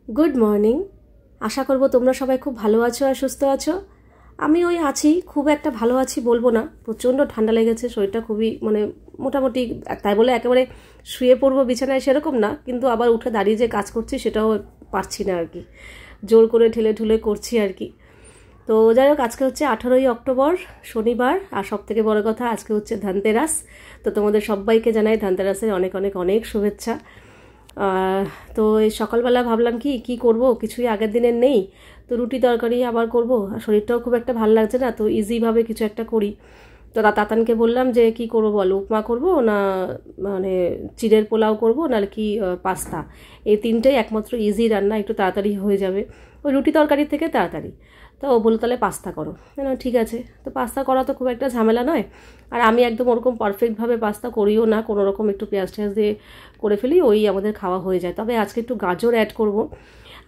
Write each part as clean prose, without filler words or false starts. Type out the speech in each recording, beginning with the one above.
Good morning. আশা করব তোমরা সবাই খুব ভালো আছো আর সুস্থ আছো। আমি ওই আছি, খুব একটা ভালো আছি বলবো না, প্রচণ্ড ঠান্ডা লেগেছে, শরীরটা খুবই মোটামুটি, তাই বলে একেবারে শুয়ে পড়বো বিছানায় সেরকম না, কিন্তু আবার উঠে দাঁড়িয়ে যে কাজ করছি সেটাও পারছি না আর কি, জোর করে ঠেলে ঠুলে করছি আর কি। তো যাই হোক, আজকে হচ্ছে 18ই অক্টোবর, শনিবার, আর সব থেকে বড় কথা আজকে হচ্ছে ধনতেরাস। তো তোমাদের সবাইকে জানাই ধনতেরাসের অনেক অনেক অনেক শুভেচ্ছা। তো এই সকালবেলা ভাবলাম কি করব, কিছুই আগের দিনের নেই, তো রুটি তরকারি আবার করব, আর শরীরটাও খুব একটা ভালো লাগছে না, তো ইজিভাবে কিছু একটা করি। তো তাতানকে বললাম যে কি করব বলো, উপমা করব না মানে চিড়ের পোলাও করব নাহলে কি পাস্তা, এই তিনটেই একমাত্র ইজি রান্না, একটু তাড়াতাড়ি হয়ে যাবে ওই রুটি তরকারির থেকে তাড়াতাড়ি। তো ও বললো তাহলে পাস্তা করো, না ঠিক আছে। তো পাস্তা করা তো খুব একটা ঝামেলা নয়, আর আমি একদম ওরকম পারফেক্টভাবে পাস্তা করিও না, কোনো রকম একটু পেঁয়াজ টেয়াজ দিয়ে করে ফেলি, ওই আমাদের খাওয়া হয়ে যায়। তবে আজকে একটু গাজর অ্যাড করব,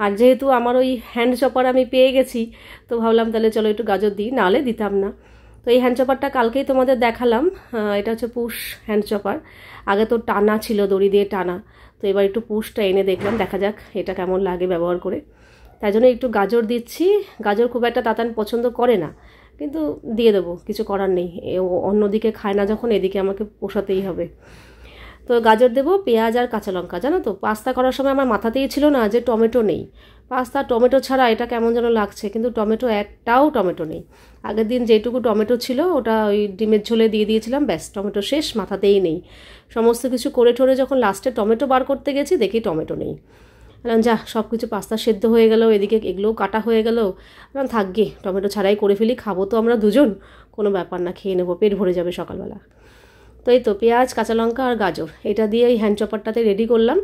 আর যেহেতু আমার ওই হ্যান্ড চপার আমি পেয়ে গেছি, তো ভাবলাম তাহলে চলো একটু গাজর দিই, নাহলে দিতাম না। তো এই হ্যান্ড চপারটা কালকেই তোমাদের দেখালাম, এটা হচ্ছে পুশ হ্যান্ড চপার। আগে তো টানা ছিল, দড়ি দিয়ে টানা, তো এবার একটু পুশটা এনে দেখলাম, দেখা যাক এটা কেমন লাগে ব্যবহার করে। তাই জন্য একটু গাজর দিচ্ছি। গাজর খুব একটা তাতান পছন্দ করে না, কিন্তু দিয়ে দেবো, কিছু করার নেই, অন্যদিকে খায় না যখন, এদিকে আমাকে পোষাতেই হবে। তো গাজর দেবো, পেঁয়াজ আর কাঁচা লঙ্কা। জানো তো, পাস্তা করার সময় আমার মাথাতেই ছিল না যে টমেটো নেই, পাস্তা টমেটো ছাড়া এটা কেমন যেন লাগছে, কিন্তু টমেটো একটাও টমেটো নেই। আগের দিন যেটুকু টমেটো ছিল ওটা ওই ডিমের ঝোলে দিয়ে দিয়েছিলাম, ব্যাস টমেটো শেষ, মাথাতেই নেই। সমস্ত কিছু করে ঠোরে যখন লাস্টে টমেটো বার করতে গেছি, দেখি টমেটো নেই। যা, সব কিছু পাস্তা সেদ্ধ হয়ে গেল, এদিকে এগুলোও কাটা হয়ে গেল, থাকবে টমেটো ছাড়াই করে ফেলি, খাবো তো আমরা দুজন, কোনো ব্যাপার না, খেয়ে নেবো, পেট ভরে যাবে সকালবেলা। তো এই তো পেঁয়াজ কাঁচা লঙ্কা আর গাজর এটা দিয়ে এই হ্যান্ড চপারটাতে রেডি করলাম।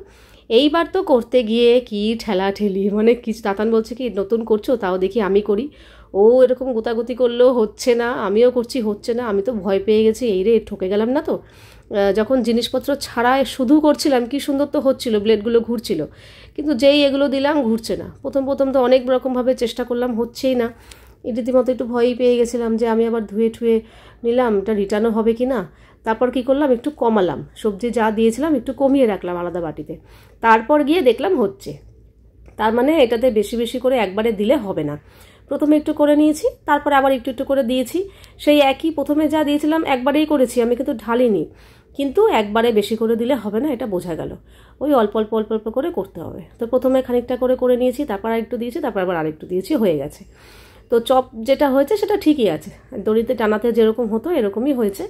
এইবার তো করতে গিয়ে কি ঠেলাঠেলি, কিছু তাতান বলছে কি নতুন করছো, তাও দেখি আমি করি, ও এরকম গুতাগুতি করলেও হচ্ছে না, আমিও করছি হচ্ছে না, আমি তো ভয় পেয়ে গেছি, এই রে ঠকে গেলাম না তো। যখন জিনিসপত্র ছাড়া শুধু করছিলাম কি সুন্দর তো হচ্ছিল, ব্লেডগুলো ঘুরছিল, কিন্তু যেই এগুলো দিলাম ঘুরছে না। প্রথম তো অনেক রকমভাবে চেষ্টা করলাম, হচ্ছেই না। রীতিমতো একটু ভয়ই পেয়ে গেছিলাম যে আমি আবার ধুয়ে ঠুয়ে নিলাম, এটা রিটার্নও হবে কি না। তারপর কি করলাম, একটু কমালাম, সবজি যা দিয়েছিলাম একটু কমিয়ে রাখলাম আলাদা বাটিতে, তারপর গিয়ে দেখলাম হচ্ছে। তার মানে এটাতে বেশি বেশি করে একবারে দিলে হবে না, প্রথমে একটু করে নিয়েছি, তারপর আবার একটু একটু করে দিয়েছি, সেই একই প্রথমে যা দিয়েছিলাম একবারেই করেছি আমি, কিন্তু ঢালিনি। কিন্তু একবারে বেশি করে দিলে হবে না, এটা বোঝা গেল, ওই অল্প অল্প অল্প অল্প করে করতে হবে। তো প্রথমে খানিকটা করে নিয়েছি, তারপর আরেকটু দিয়েছি, তারপর আবার আরেকটু দিয়েছি, হয়ে গেছে। তো চপ যেটা হয়েছে সেটা ঠিকই আছে, দড়িতে টানাতে যেরকম হতো এরকমই হয়েছে,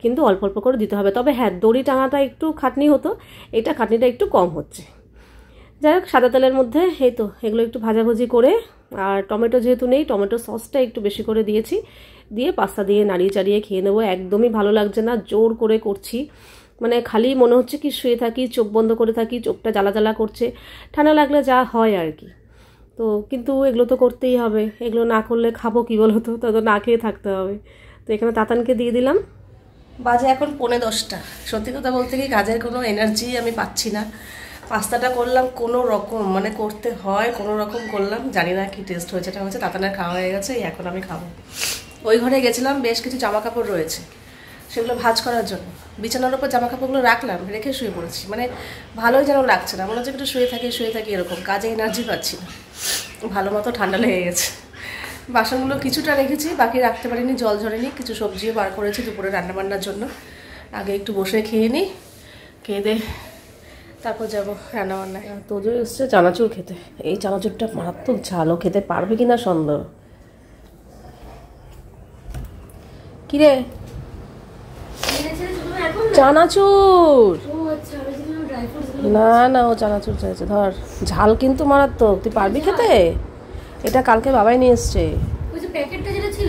কিন্তু অল্প অল্প করে দিতে হবে। তবে হ্যাঁ, দড়ি টানাটা একটু খাটনি হতো, এটা খাটনিটা একটু কম হচ্ছে। যাই হোক, সাদা তেলের মধ্যে এই তো এগুলো একটু ভাজাভুজি করে, আর টমেটো যেহেতু নেই, টমেটো সসটা একটু বেশি করে দিয়েছি, দিয়ে পাস্তা দিয়ে নাড়িয়ে চাড়িয়ে খেয়ে নেবো। একদমই ভালো লাগছে না, জোর করে করছি, খালি মনে হচ্ছে কি শুয়ে থাকি, চোখ বন্ধ করে থাকি, চোখটা জ্বালা জ্বালা করছে, ঠান্ডা লাগলে যা হয় আর কি। তো কিন্তু এগুলো তো করতেই হবে, এগুলো না করলে খাবো কি বলো তো, তো না খেয়ে থাকতে হবে। তো এখানে তাতানকে দিয়ে দিলাম। বাজে এখন 9:45। সত্যি কথা বলতে কি, কাজের কোনো এনার্জি আমি পাচ্ছি না। পাস্তাটা করলাম কোনো রকম, করতে হয় কোনো রকম করলাম, জানি না কি টেস্ট হয়েছে, এটা হয়েছে। তাতানের খাওয়া হয়ে গেছে, এখন আমি খাবো। ওই ঘরে গেছিলাম, বেশ কিছু জামা কাপড় রয়েছে, সেগুলো ভাঁজ করার জন্য বিছানার উপর জামা কাপড়গুলো রাখলাম, রেখে শুয়ে পড়েছি, ভালোই যেন লাগছে না, মনে হচ্ছে একটু শুয়ে থাকি এরকম, কাজে এনার্জি পাচ্ছি না, ভালো মতো ঠান্ডা লেগে গেছে। বাসনগুলো কিছুটা রেখেছি, বাকি রাখতে পারিনি, জল ঝরেনি, কিছু সবজিও বার করেছি দুপুরে রান্নাবান্নার জন্য। আগে একটু বসে খেয়ে নিই, খেয়ে দে তারপর যাবো রান্নাবান্নায়। তোজো এসছে চানাচুর খেতে, এই চানাচুরটা মারাত্মক ঝালও, খেতে পারবে কিনা সন্দেহ। কিরে চানাচুর? না ও চানাচুর চাইছে, ধর, ঝাল কিন্তু মারাত্মক, তুই পারবি খেতে? এটা কালকে বাবাই নিয়ে এসছে।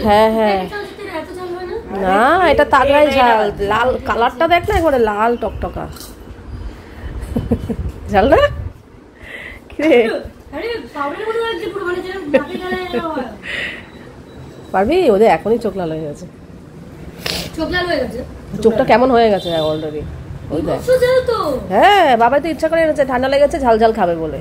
হ্যাঁ হ্যাঁ, না এটা তাগড়াই ঝাল, লাল কালারটা দেখ না, একবারে লাল টকটকা ঝাল না। কিরে পারবি? ওদের এখনই চোখ লাল হয়ে গেছে, চোখটা কেমন হয়ে গেছে অলরেডি, ওই দেখ। হ্যাঁ, বাবা তো ইচ্ছা করে এনেছে, ঠান্ডা লেগেছে, ঝাল ঝাল খাবে বলে।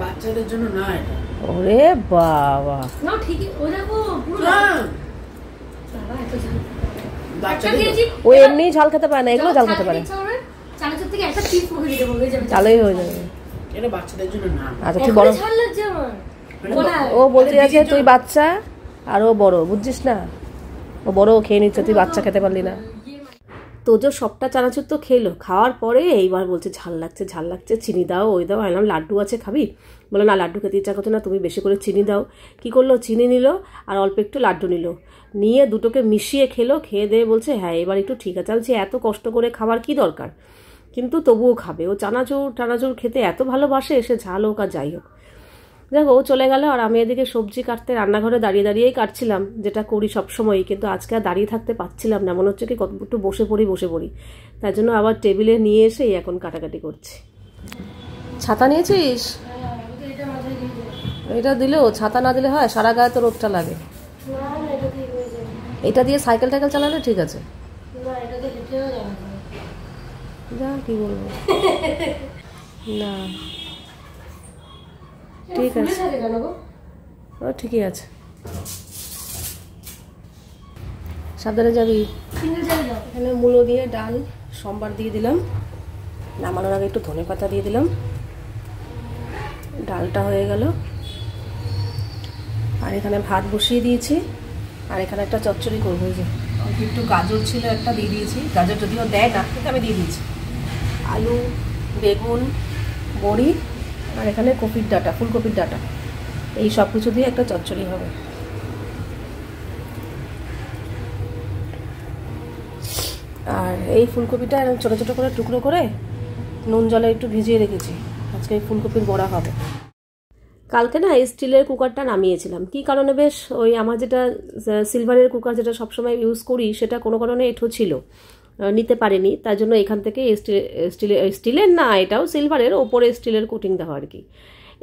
বাচ্চাদের জন্য না এটা। ওরে বাবা, না ঠিকই, ও দেখো পুরো বাবা এত ঝাল, ও এমনি ঝাল খেতে পারে না, এগুলো ঝাল খেতে পারে। চানাচুর থেকে একটা পিস মুখে দিতে বলবে যাবে, তাহলেই হয়ে যাবে। এটা বাচ্চাদের জন্য না। আচ্ছা তুই বড়, ঝাল লাগছে আমার। ও বলতে আছে তুই বাচ্চা আর ও বড়, বুঝছিস না, ও বড় খেয়ে নিচ্ছে, তুই বাচ্চা খেতে পারলি না। তো যে সবটা চানাচুর তো খেলো, খাওয়ার পরে এইবার বলছে ঝাল লাগছে ঝাল লাগছে, চিনি দাও ওই দাও। আনলাম লাড্ডু আছে খাবি, বলো না লাড্ডু খেতে ইচ্ছা করছে না, তুমি বেশি করে চিনি দাও। কি করলো, চিনি নিল আর অল্প একটু লাড্ডু নিল, নিয়ে দুটোকে মিশিয়ে খেলো। খেয়ে দিয়ে বলছে হ্যাঁ এবার একটু ঠিক আছে। বলছি এত কষ্ট করে খাবার কি দরকার, কিন্তু তবুও খাবে। ও চানাচুর খেতে এত ভালোবাসে, সে ঝাল হোক আর যাই হোক। দেখো ও চলে গেল, আর আমি এদিকে সবজি কাটতে রান্নাঘরে দাঁড়িয়ে দাঁড়িয়েই কাটছিলাম, যেটা করি সবসময়ই, কিন্তু আজকে আর দাঁড়িয়ে থাকতে পারছিলাম না, মনে হচ্ছে কি কত একটু বসে পড়ি। তার জন্য আবার টেবিলে নিয়ে এসে এখন কাটাকাটি করছি। ছাতা নিয়েছিস? এটা দিলেও ছাতা না দিলে হয়, সারা গায়ে তো রোদটা লাগে। এটা দিয়ে সাইকেল টাইকেল চালালে ঠিক আছে, যা কি বলবো না ঠিক আছে, ও ঠিকই আছে, সাবধানে যাবি। এখানে মূলো দিয়ে ডাল সোমবার দিয়ে দিলাম, নামানোর আগে একটু ধনেপাতা দিয়ে দিলাম, ডালটা হয়ে গেল। আর এখানে ভাত বসিয়ে দিয়েছি, আর এখানে একটা চচ্চড়ি করবো। যে একটু গাজর ছিল একটা দিয়ে দিয়েছি, গাজর যদিও দেয় না কিন্তু আমি দিয়ে দিয়েছি, আলু বেগুন বড়ি আর এখানে কপির ডাঁটা, ফুলকপির ডাঁটা, এই সব কিছু দিয়ে একটা চচ্চড়ি হবে। আর এই ফুলকপিটা ছোটো ছোটো করে টুকরো করে নুন জলে একটু ভিজিয়ে রেখেছি, আজকে এই ফুলকপির বড়া হবে। কালকে না স্টিলের কুকারটা নামিয়েছিলাম, কি কারণে বেশ ওই আমার যেটা সিলভারের কুকার যেটা সবসময় ইউজ করি সেটা কোনো কারণে এঁঠো ছিল, নিতে পারিনি, তার জন্য এখান থেকে স্টিলের না, এটাও সিলভারের, ওপরে স্টিলের কোটিং দেওয়া আর কি,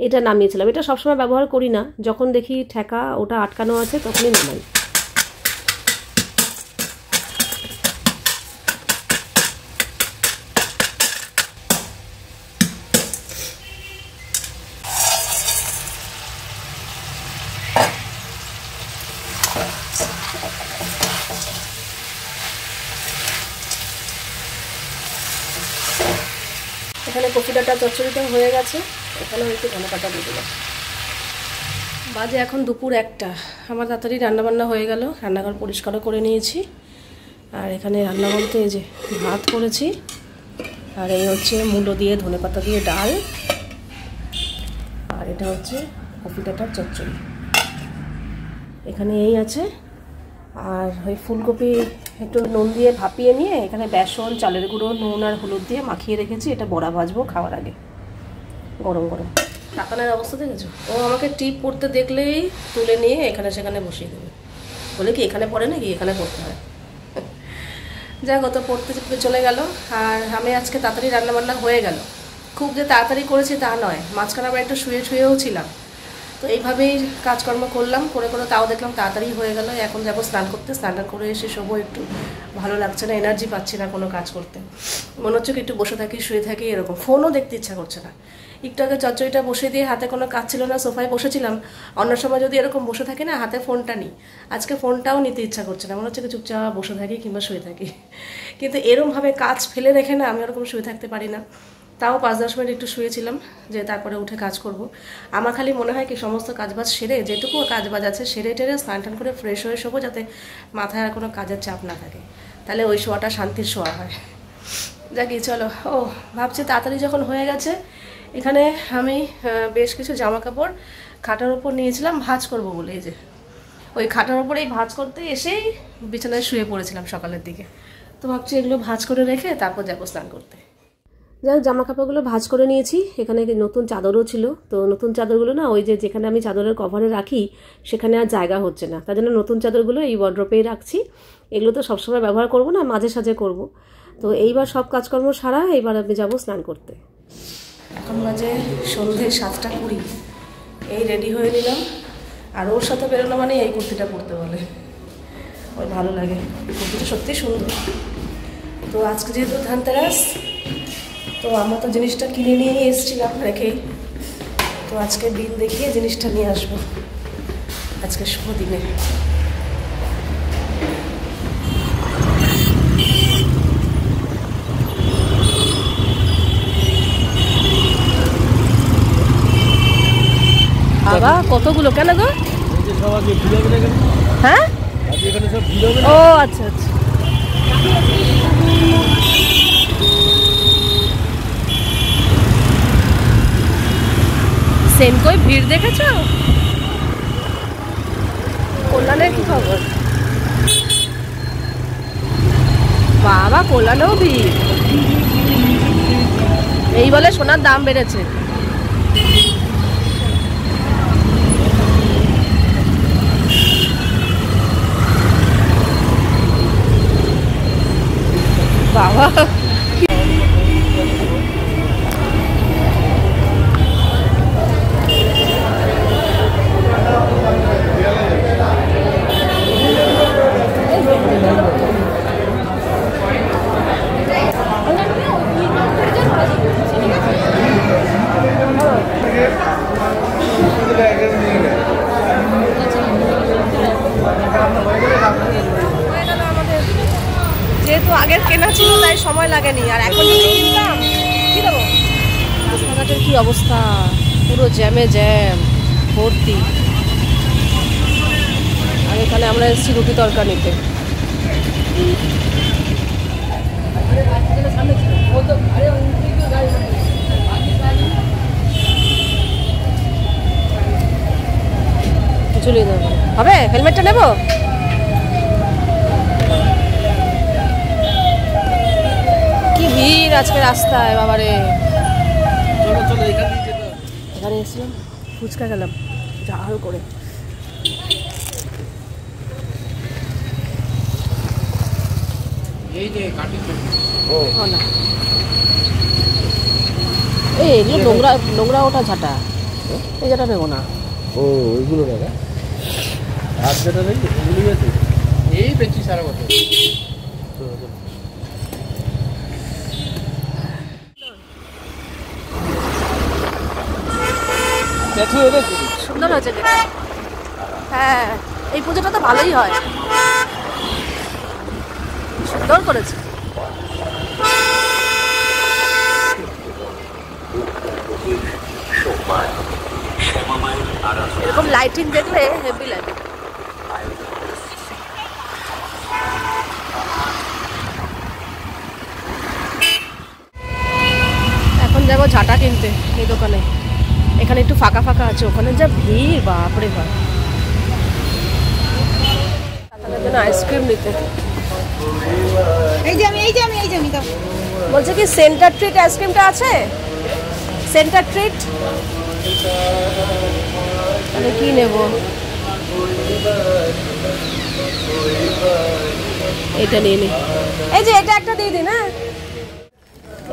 এটা নামিয়েছিলাম। এটা সবসময় ব্যবহার করি না, যখন দেখি ঠেকা ওটা আটকানো আছে তখনই নামাই। এখানে কপি ডাঁটা চচ্চড়িটা হয়ে গেছে, এখানেও একটু ধনেপাতা দিয়ে দিলাম। বাজে এখন দুপুর 1টা, আমার তাড়াতাড়ি রান্নাবান্না হয়ে গেল, রান্নাঘর পরিষ্কারও করে নিয়েছি। আর এখানে রান্না বলতে এই যে ভাত করেছি, আর এই হচ্ছে মূলো দিয়ে ধনেপাতা দিয়ে ডাল, আর এটা হচ্ছে কপি ডাঁটার চচ্চড়ি, এখানে এই আছে। আর ওই ফুলকপি একটু নুন দিয়ে ভাপিয়ে নিয়ে এখানে বেসন চালের গুঁড়ো নুন আর হলুদ দিয়ে মাখিয়ে রেখেছি, এটা বড়া ভাজবো খাওয়ার আগে গরম গরম। টাকানের অবস্থা দেখেছো, ও আমাকে টিপ পড়তে দেখলেই তুলে নিয়ে এখানে সেখানে বসিয়ে দেবে, বলে কি এখানে পড়ে নাকি, এখানে পড়তে হয়। যাক ও তো পড়তে চলে গেল, আর আমি আজকে তাড়াতাড়ি রান্নাবান্না হয়ে গেল, খুব যে তাড়াতাড়ি করেছি তা নয়, মাঝখানে আবার একটু শুয়েও ছিলাম, তো এইভাবেই কাজকর্ম করলাম, করে তাও দেখলাম তাড়াতাড়ি হয়ে গেল। এখন যাবো স্নান করতে, স্নানটা করে এসে শোবো, একটু ভালো লাগছে না, এনার্জি পাচ্ছি না কোনো কাজ করতে, মনে হচ্ছে কি একটু বসে থাকি শুয়ে থাকি এরকম, ফোনও দেখতে ইচ্ছা করছে না। একটু আগে চচ্চড়িটা বসে দিয়ে হাতে কোনো কাজ ছিল না, সোফায় বসেছিলাম, অন্য সময় যদি এরকম বসে থাকি না হাতে ফোনটা নিই, আজকে ফোনটাও নিতে ইচ্ছা করছে না, মনে হচ্ছে কি চুপচাপ বসে থাকি কিংবা শুয়ে থাকি, কিন্তু এরমভাবে কাজ ফেলে রেখে না আমি ওরকম শুয়ে থাকতে পারি না। তাও 5-10 মিনিট একটু শুয়েছিলাম, যে তারপরে উঠে কাজ করব। আমার খালি মনে হয় কি সমস্ত কাজবাজ সেরে, যেটুকু কাজবাজ আছে সেরে টেরে স্নান টান করে ফ্রেশ হয়ে শোবো, যাতে মাথায় আর কোনো কাজের চাপ না থাকে, তাহলে ওই শোয়াটা শান্তির শোয়া হয়। যাকি চলো, ও ভাবছি তাড়াতাড়ি যখন হয়ে গেছে, এখানে আমি বেশ কিছু জামা কাপড় খাটার ওপর নিয়েছিলাম ভাঁজ করব বলে, এই যে ওই খাটার ওপরেই ভাঁজ করতে এসেই বিছানায় শুয়ে পড়েছিলাম সকালের দিকে, তো ভাবছি এগুলো ভাঁজ করে রেখে তারপর যাবো স্নান করতে। যাই হোক জামা কাপড়গুলো ভাঁজ করে নিয়েছি, এখানে নতুন চাদরও ছিল, তো নতুন চাদরগুলো না ওই যে যেখানে আমি চাদরের কভারে রাখি সেখানে আর জায়গা হচ্ছে না, তার জন্য নতুন চাদরগুলো এই ওয়ার্ড্রপেই রাখছি, এগুলো তো সবসময় ব্যবহার করব না, মাঝে সাঝে করব। তো এইবার সব কাজকর্ম সারা এইবার আমি যাবো স্নান করতে। এখন বাজে সন্ধ্যে 7:20, এই রেডি হয়ে নিলাম, আর ওর সাথে বেরোনো মানে এই কুর্তিটা পরতে বলে, ওই ভালো লাগে, কুর্তিটা সত্যি সুন্দর। তো আজকে যেহেতু ধনতেরাস, তো আমরা তো জিনিসটা কিনে নিয়ে এসেছিলাম রেখেই, তো আজকে দিন দেখিয়ে জিনিসটা নিয়ে আসবো আজকে শুভ দিনে। কতগুলো কেন গো? হ্যাঁ, ও আচ্ছা আচ্ছা। সেনকোয় ভিড় দেখেছো? কল্যাণের কি খবর? বাবা, কল্যাণেও ভিড়। এই বলে সোনার দাম বেড়েছে। বাবা, যেহেতু আগের কেনা ছিল তাই সময় লাগেনি, আর এখন যদি কিনতাম কি দেবো। রাস্তাঘাটের কি অবস্থা, পুরো জ্যামে জ্যাম ভর্তি। আর এখানে আমরা এসেছি রুটি তরকা নিতে। চলে যাবো, হবে? হেলমেটটা নেবো? কি ভিড় আজকে রাস্তায় বাবারে। এখানে এসেছিলাম, ফুচকা গেলাম জাল করে। না, এই এগুলো নোংরা নোংরা, ওটা ঝাঁটা, এই ঝাঁটা নেবো না। ও ওইগুলো না, আর যেটা নেই ওগুলোই আছে, এই বেশি সারা বছর। সুন্দর হয়েছে দেখতে। হ্যাঁ, এই পুজোটা তো ভালোই হয়, সুন্দর করেছে। এরকম লাইটিং দেখলে হেভি লাগে। এখন যাবো ঝাঁটা কিনতে এই দোকানে। এখানে একটু ফাঁকা ফাঁকা আছে, ওখানে যা ভিড় বাপরে বাপ। তাদের জন্য আইসক্রিম নিতে বলছে কি সেন্টার ট্রিট আইসক্রিমটা আছে? সেন্টার ট্রিট তাহলে কি নেব? এটা নিয়ে নি। এই যে এটা একটা দিয়ে দিন। হ্যাঁ,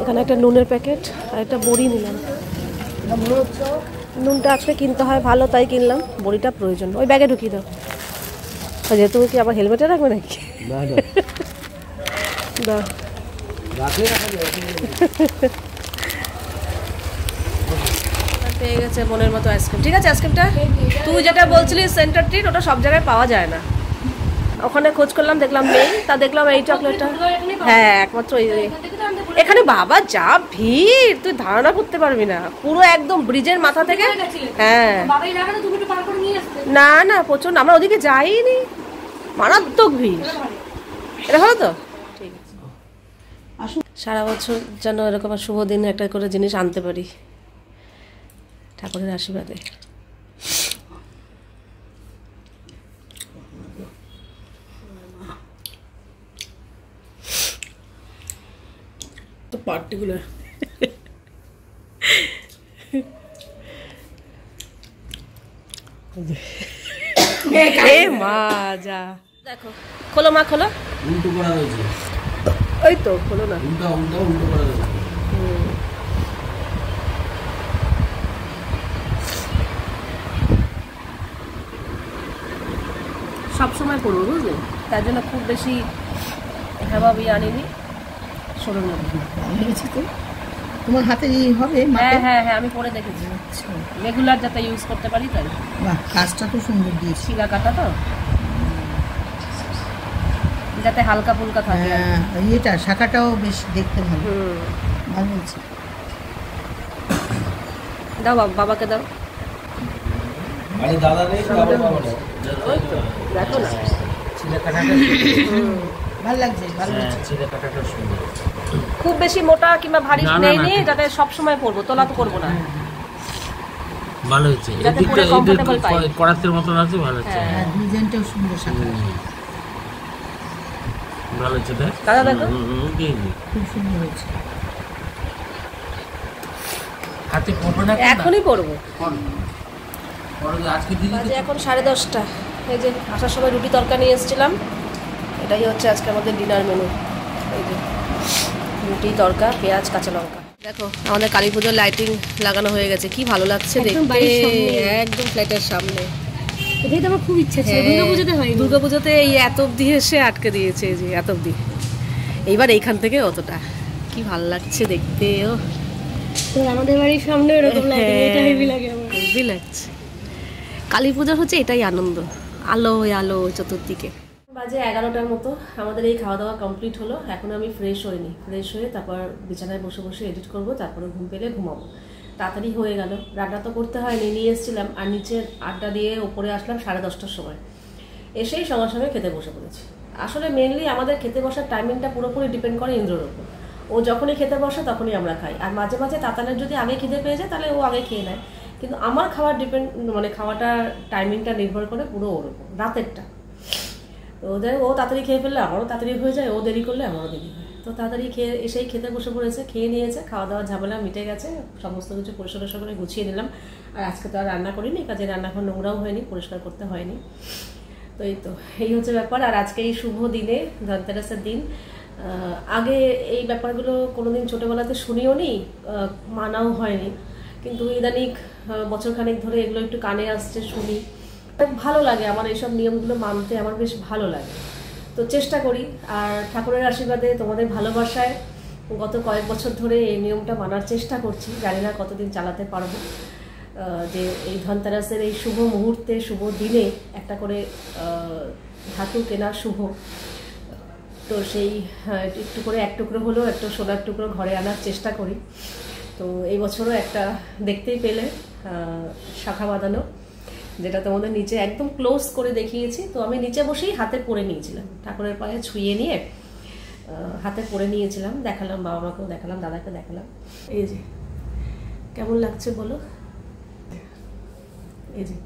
এখানে একটা নুনের প্যাকেট আর একটা বড়ি নিলাম। নুনটা আজকে কিনতে হয় ভালো, তাই কিনলাম। বড়িটা প্রয়োজন, ওই ব্যাগে ঢুকিয়ে দাও। যে তুমি কি আবার হেলমেটে রাখবে নাকি? দাও। পেয়ে গেছে মনের মতো আইসক্রিম। ঠিক আছে, আইসক্রিমটা তুই যেটা বলছিলিস সেন্টার ট্রিট, ওটা সব জায়গায় পাওয়া যায় না। ওখানে খোঁজ করলাম, দেখলাম নেই, তা দেখলাম এই চকলেটটা। হ্যাঁ, একমাত্র এখানে বাবা যা ভিড়, তুই ধারণা করতে পারবি না। পুরো একদম ব্রিজের মাথা থেকে। হ্যাঁ, না না, প্রচন্ড। আমরা ওদিকে যাইনি, মারাত্মক ভিড়। এটা হলো তো ঠিক আছে। সারা বছর যেন এরকম শুভ দিন একটা করে জিনিস আনতে পারি ঠাকুরের আশীর্বাদে। তো পার্টিকুলার এ মা যা, দেখো খোলো মা, খোলো। উল্টো করা হয়েছে, ওই তো খোলো না। উল্টো উল্টো উল্টো করা হয়েছে। সবসময় করবো বুঝলি, তার জন্য খুব বেশি হেভাবি আনিনি। সরুন লেগেছে তো তোমার হাতে হবে। হ্যাঁ হ্যাঁ হ্যাঁ, আমি পরে দেখেছি। রেগুলার যাতে ইউজ করতে পারি তাই। বাহ, কাজটা তো সুন্দর দিয়েছি। শিলা কাটা তো, যাতে হালকা ফুলকা থাকে। হ্যাঁ, এটা শাখাটাও বেশ দেখতে ভালো। ভালো হয়েছে। দাও বাবাকে দাও। মানে দাদা নেই তো আবার বাবা নেই। ওই তো দেখো না ছিলে কাটাটা ভালো লাগছে, ভালো লাগছে। ছিলে কাটাটা সুন্দর। খুব বেশি মোটা কিংবা ভারী না, না, নেই না, নি, ঠিক। যাতে সব সময় পরবো, তোলা তো করবো না। ভালো হয়েছে। যাতে পুরো comfortable পাই। করাতের মতন আছে, ভালো হচ্ছে। হ্যাঁ, ডিজাইনটাও সুন্দর শাখাটা, ভালো হচ্ছে দেখ। দাদা দেখো। খুব সুন্দর হয়েছে। হাতে পড়বে না? এখনই পরবো। আজকে দিদি বাজে এখন 10:30। এই যে আসার সময় রুটি তরকা নিয়ে এসেছিলাম, এটাই হচ্ছে আজকে আমাদের ডিনার মেনু। এই যে রুটি তরকা, পেঁয়াজ, কাঁচা লঙ্কা। দেখো আমাদের কালী পুজোর লাইটিং লাগানো হয়ে গেছে, কি ভালো লাগছে একদম দেখতে, বাড়ির সামনে। একদম ফ্ল্যাটের সামনে। এটাই তো আমার খুব ইচ্ছা ছিল, দুর্গাপুজোতে হয়নি। দুর্গাপুজোতে এই এত অব্দি এসে আটকে দিয়েছে, এই যে এত অব্দি। এইবার এইখান থেকে অতটা কি ভালো লাগছে দেখতে। ও তো আমাদের বাড়ির সামনে এরকম লাইটিং, এটা হেভি লাগে আমার। হেভি লাগছে। কালী পুজোর হচ্ছে এটাই আনন্দ, আলো আলো চতুর্দিকে। বাজে 11টার মতো আমাদের এই খাওয়া দাওয়া কমপ্লিট হলো। এখন আমি ফ্রেশ হইনি, ফ্রেশ হয়ে তারপর বিছানায় বসে বসে এডিট করব, তারপরে ঘুম পেলে ঘুমাবো। তাড়াতাড়ি হয়ে গেল, রান্না তো করতে হয়নি, নিয়ে এসেছিলাম আর নিচে আড্ডা দিয়ে ওপরে আসলাম 10:30টার সময়। এসেই সঙ্গে সঙ্গে খেতে বসে পড়েছি। আসলে মেনলি আমাদের খেতে বসার টাইমিংটা পুরোপুরি ডিপেন্ড করে ইন্দ্রর উপর। ও যখনই খেতে বসে তখনই আমরা খাই, আর মাঝে মাঝে তাতানের যদি আগে খিদে পেয়ে যায় তাহলে ও আগে খেয়ে নেয়, কিন্তু আমার খাওয়ার মানে খাওয়াটার টাইমিংটা নির্ভর করে পুরো ওর উপর, রাতেরটা। তো ও তাড়াতাড়ি খেয়ে ফেললে আমারও তাড়াতাড়ি হয়ে যায়, ও দেরি করলে আমারও দেরি হয়। তো তাড়াতাড়ি খেয়ে এসেই খেতে বসে পড়েছে, খেয়ে নিয়েছে, খাওয়া দাওয়ার ঝামেলা মিটে গেছে, সমস্ত কিছু পরিষ্কার করে গুছিয়ে নিলাম। আর আজকে তো আর রান্না করিনি, কাজে রান্নাঘর নোংরাও হয়নি, পরিষ্কার করতে হয়নি। তো এই হচ্ছে ব্যাপার। আর আজকে এই শুভ দিনে, ধনতেরাসের দিন, আগে এই ব্যাপারগুলো কোনোদিন ছোটোবেলাতে শুনিও নি, মানাও হয়নি, কিন্তু ইদানিং বছরখানেক ধরে এগুলো একটু কানে আসছে, শুনি, ভালো লাগে। আমার এইসব নিয়মগুলো মানতে আমার বেশ ভালো লাগে, তো চেষ্টা করি। আর ঠাকুরের আশীর্বাদে, তোমাদের ভালোবাসায় গত কয়েক বছর ধরে এই নিয়মটা মানার চেষ্টা করছি, জানি না কতদিন চালাতে পারবো। যে এই ধনতেরাসের এই শুভ মুহূর্তে, শুভ দিনে একটা করে ধাতু কেনা শুভ, তো সেই একটু করে এক টুকরো হলেও একটা সোনার টুকরো ঘরে আনার চেষ্টা করি। তো এই বছরও একটা দেখতেই পেলে শাখা বাঁধানো, যেটা তোমাদের নিচে একদম ক্লোজ করে দেখিয়েছি। তো আমি নিচে বসেই হাতে পরে নিয়েছিলাম, ঠাকুরের পায়ে ছুঁয়ে নিয়ে হাতে পরে নিয়েছিলাম, দেখালাম বাবা মাকেও দেখালাম, দাদাকে দেখালাম। এই যে কেমন লাগছে বলো। এই যে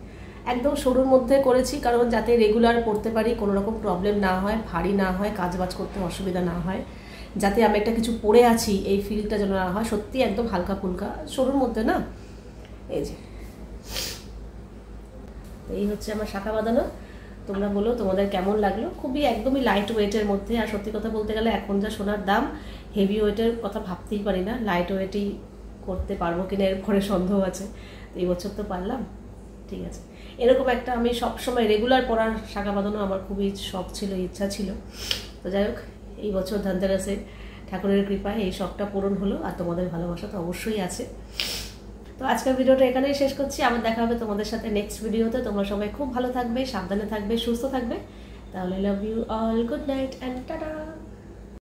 একদম সরুর মধ্যে করেছি, কারণ যাতে রেগুলার পড়তে পারি, কোনো রকম প্রবলেম না হয়, ভারী না হয়, কাজবাজ করতে অসুবিধা না হয়, যাতে আমি একটা কিছু পড়ে আছি এই ফিলটা যেন না হয়, সত্যি একদম হালকা ফুলকা সরুর মধ্যে না। এই যে এই হচ্ছে আমার শাখা বাঁধানো। তোমরা বলো তোমাদের কেমন লাগলো। খুবই একদমই লাইট ওয়েটের মধ্যে, আর সত্যি কথা বলতে গেলে এখন যা সোনার দাম, হেভি ওয়েটের কথা ভাবতেই পারি না, লাইট ওয়েটই করতে পারবো কিনা এর পরে সন্দেহ আছে। এই বছর তো পারলাম, ঠিক আছে। এরকম একটা আমি সবসময় রেগুলার পড়ার শাখা বাঁধানো আমার খুবই শখ ছিল, ইচ্ছা ছিল। তো যাই হোক, এই বছর ধনতেরাসে ঠাকুরের কৃপায় এই শখটা পূরণ হলো, আর তোমাদের ভালোবাসা তো অবশ্যই আছে। তো আজকের ভিডিওটা এখানেই শেষ করছি, আবার দেখা হবে তোমাদের সাথে নেক্সট ভিডিওতে। তোমরা সবাই খুব ভালো থাকবে, সাবধানে থাকবে, সুস্থ থাকবে। তাহলে love you all, good night and tata.